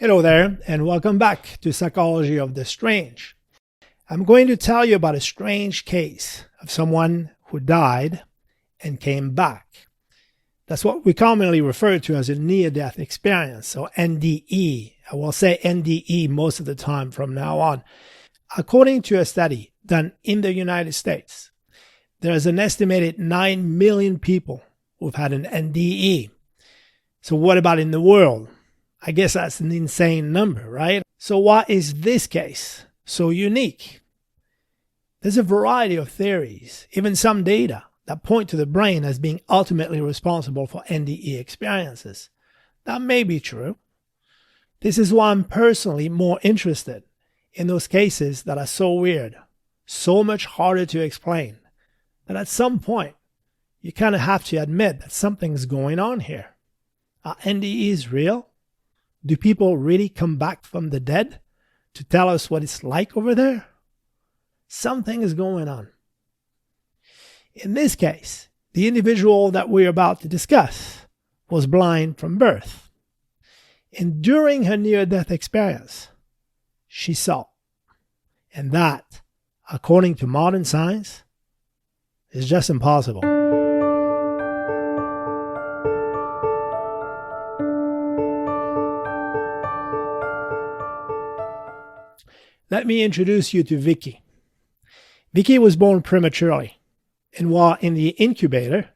Hello there, and welcome back to Psychology of the Strange. I'm going to tell you about a strange case of someone who died and came back. That's what we commonly refer to as a near-death experience, or NDE. I will say NDE most of the time from now on. According to a study done in the United States, there is an estimated 9 million people who've had an NDE. So what about in the world? I guess that's an insane number, right? So why is this case so unique? There's a variety of theories, even some data, that point to the brain as being ultimately responsible for NDE experiences. That may be true. This is why I'm personally more interested in those cases that are so weird, so much harder to explain, that at some point, you kind of have to admit that something's going on here. Are NDEs real? Do people really come back from the dead to tell us what it's like over there? Something is going on. In this case, the individual that we're about to discuss was blind from birth. And during her near-death experience, she saw. And that, according to modern science, is just impossible. Let me introduce you to Vicky. Vicky was born prematurely, and while in the incubator,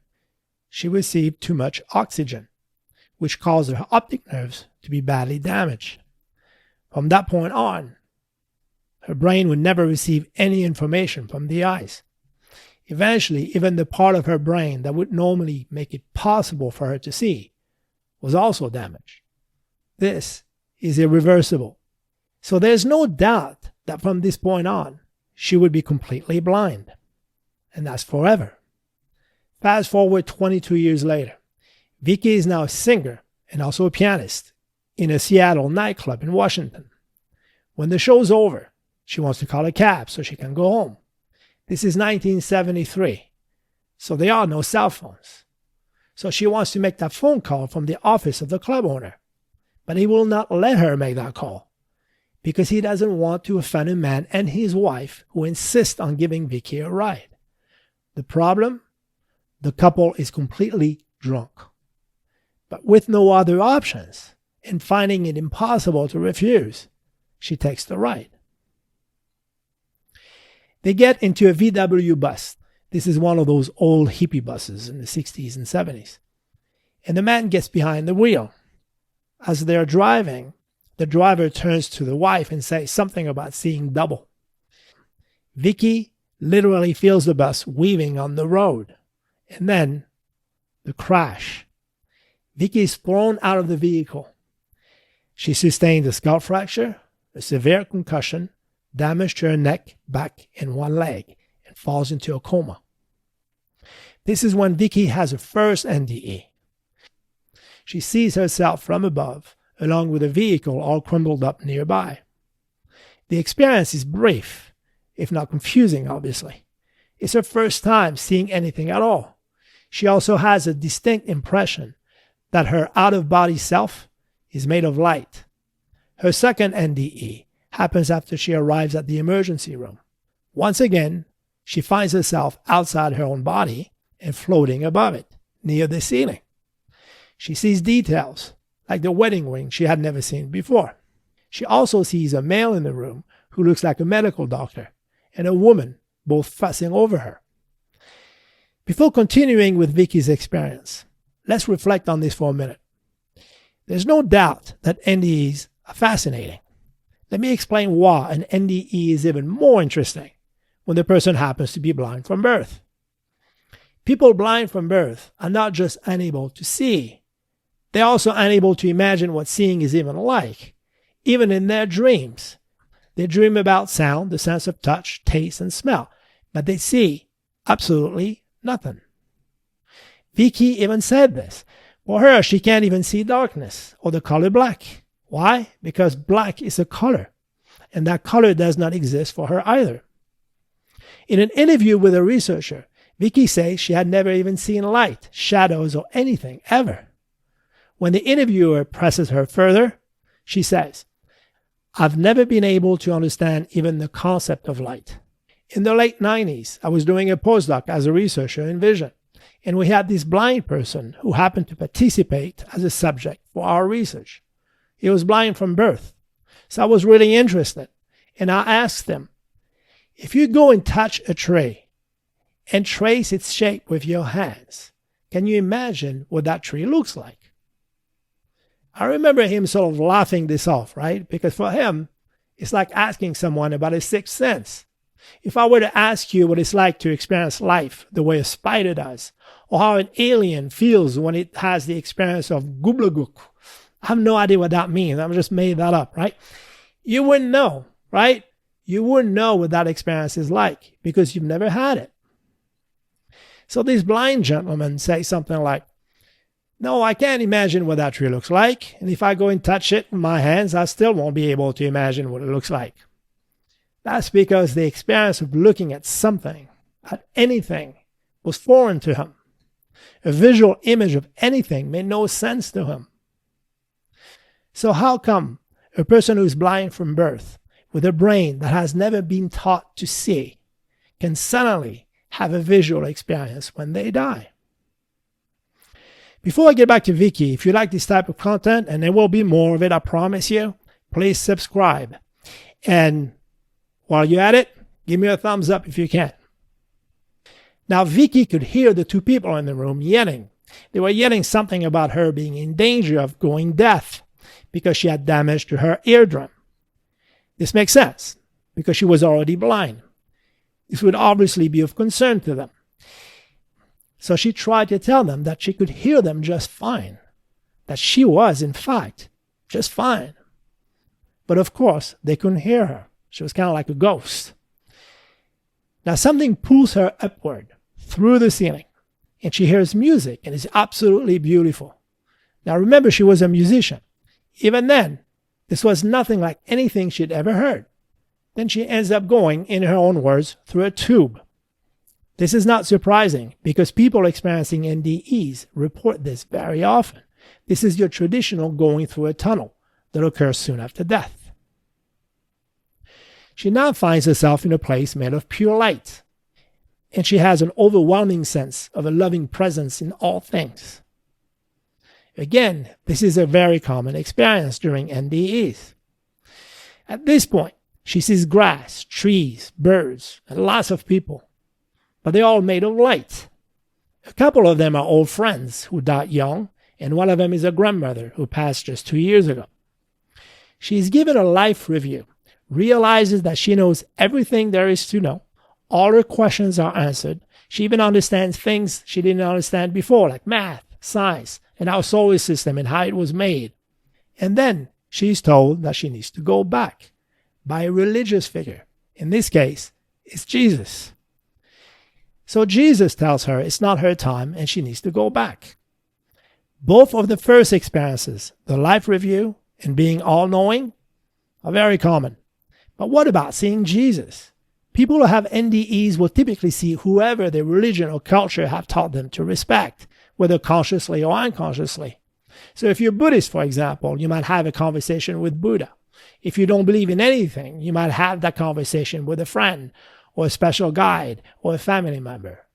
she received too much oxygen, which caused her optic nerves to be badly damaged. From that point on, her brain would never receive any information from the eyes. Eventually, even the part of her brain that would normally make it possible for her to see was also damaged. This is irreversible. So there's no doubt that from this point on, she would be completely blind. And that's forever. Fast forward 22 years later, Vicky is now a singer and also a pianist in a Seattle nightclub in Washington. When the show's over, she wants to call a cab so she can go home. This is 1973, so there are no cell phones. So she wants to make that phone call from the office of the club owner. But he will not let her make that call, because he doesn't want to offend a man and his wife who insist on giving Vicky a ride. The problem? The couple is completely drunk. But with no other options, and finding it impossible to refuse, she takes the ride. They get into a VW bus. This is one of those old hippie buses in the 60s and 70s. And the man gets behind the wheel. As they're driving, the driver turns to the wife and says something about seeing double. Vicky literally feels the bus weaving on the road. And then, the crash. Vicky is thrown out of the vehicle. She sustained a skull fracture, a severe concussion, damage to her neck, back, and one leg, and falls into a coma. This is when Vicky has her first NDE. She sees herself from above, along with a vehicle all crumbled up nearby. The experience is brief, if not confusing, obviously. It's her first time seeing anything at all. She also has a distinct impression that her out-of-body self is made of light. Her second NDE happens after she arrives at the emergency room. Once again, she finds herself outside her own body and floating above it, near the ceiling. She sees details, like the wedding ring she had never seen before. She also sees a male in the room who looks like a medical doctor, and a woman both fussing over her. Before continuing with Vicky's experience, let's reflect on this for a minute. There's no doubt that NDEs are fascinating. Let me explain why an NDE is even more interesting when the person happens to be blind from birth. People blind from birth are not just unable to see, they're also unable to imagine what seeing is even like, even in their dreams. They dream about sound, the sense of touch, taste, and smell, but they see absolutely nothing. Vicky even said this. For her, she can't even see darkness or the color black. Why? Because black is a color, and that color does not exist for her either. In an interview with a researcher, Vicky says she had never even seen light, shadows, or anything ever. When the interviewer presses her further, She says, "I've never been able to understand even the concept of light. In the late 90s, I was doing a postdoc as a researcher in vision, and we had this blind person who happened to participate as a subject for our research. He was blind from birth, so I was really interested, and I asked him, if you go and touch a tree and trace its shape with your hands, can you imagine what that tree looks like?" I remember him sort of laughing this off, right? Because for him, it's like asking someone about a sixth sense. If I were to ask you what it's like to experience life the way a spider does, or how an alien feels when it has the experience of gobbledygook, I have no idea what that means. I've just made that up, right? You wouldn't know, right? You wouldn't know what that experience is like because you've never had it. So this blind gentleman says something like, "No, I can't imagine what that tree looks like. And if I go and touch it with my hands, I still won't be able to imagine what it looks like." That's because the experience of looking at something, at anything, was foreign to him. A visual image of anything made no sense to him. So how come a person who's blind from birth, with a brain that has never been taught to see, can suddenly have a visual experience when they die? Before I get back to Vicky, if you like this type of content, and there will be more of it, I promise you, please subscribe. And while you're at it, give me a thumbs up if you can. Now, Vicky could hear the two people in the room yelling. They were yelling something about her being in danger of going deaf because she had damage to her eardrum. This makes sense because she was already blind. This would obviously be of concern to them. So she tried to tell them that she could hear them just fine, that she was, in fact, just fine. But of course, they couldn't hear her. She was kind of like a ghost. Now something pulls her upward through the ceiling, and she hears music, and it's absolutely beautiful. Now remember, she was a musician. Even then, this was nothing like anything she'd ever heard. Then she ends up going, in her own words, through a tube. This is not surprising because people experiencing NDEs report this very often. This is your traditional going through a tunnel that occurs soon after death. She now finds herself in a place made of pure light, and she has an overwhelming sense of a loving presence in all things. Again, this is a very common experience during NDEs. At this point, she sees grass, trees, birds, and lots of people, but they're all made of light. A couple of them are old friends who died young, and one of them is a grandmother who passed just 2 years ago. She is given a life review, realizes that she knows everything there is to know. All her questions are answered. She even understands things she didn't understand before, like math, science, and our solar system and how it was made. And then she's told that she needs to go back by a religious figure. In this case, it's Jesus. So Jesus tells her it's not her time and she needs to go back. Both of the first experiences, the life review and being all-knowing, are very common. But what about seeing Jesus? People who have NDEs will typically see whoever their religion or culture have taught them to respect, whether consciously or unconsciously. So if you're Buddhist, for example, you might have a conversation with Buddha. If you don't believe in anything, you might have that conversation with a friend or a special guide or a family member.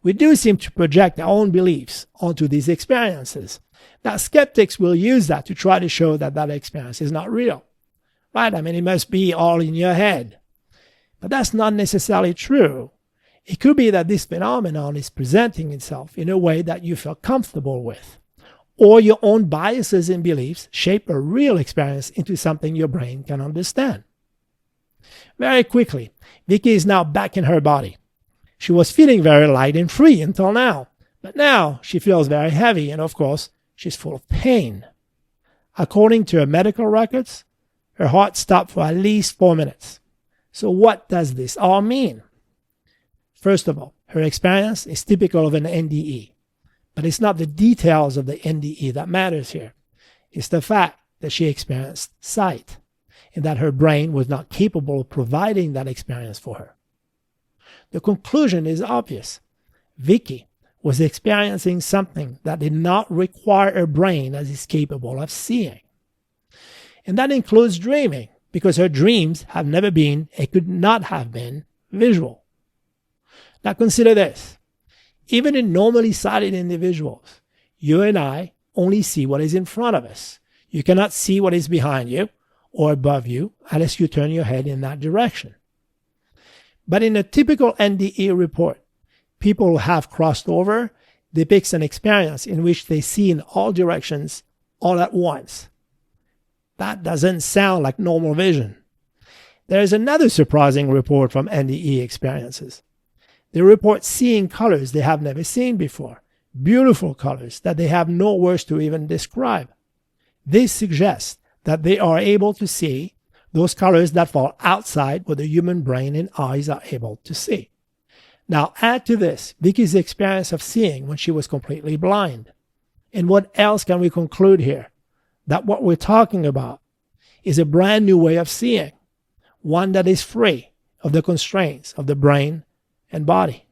We do seem to project our own beliefs onto these experiences. Now, skeptics will use that to try to show that that experience is not real. Right? I mean, it must be all in your head. But that's not necessarily true. It could be that this phenomenon is presenting itself in a way that you feel comfortable with, or your own biases and beliefs shape a real experience into something your brain can understand. Very quickly, Vicky is now back in her body. She was feeling very light and free until now, but now she feels very heavy, and of course, she's full of pain. According to her medical records, her heart stopped for at least 4 minutes. So what does this all mean? First of all, her experience is typical of an NDE, but it's not the details of the NDE that matters here. It's the fact that she experienced sight, and that her brain was not capable of providing that experience for her. The conclusion is obvious. Vicky was experiencing something that did not require her brain as is capable of seeing. And that includes dreaming, because her dreams have never been and could not have been visual. Now consider this. Even in normally sighted individuals, you and I only see what is in front of us. You cannot see what is behind you or above you unless you turn your head in that direction. But in a typical NDE report, people who have crossed over depicts an experience in which they see in all directions all at once. That doesn't sound like normal vision. There is another surprising report from NDE experiences. They report seeing colors they have never seen before, beautiful colors that they have no words to even describe. This suggests that they are able to see those colors that fall outside what the human brain and eyes are able to see. Now add to this Vicky's experience of seeing when she was completely blind. And what else can we conclude here? That what we're talking about is a brand new way of seeing, one that is free of the constraints of the brain and body.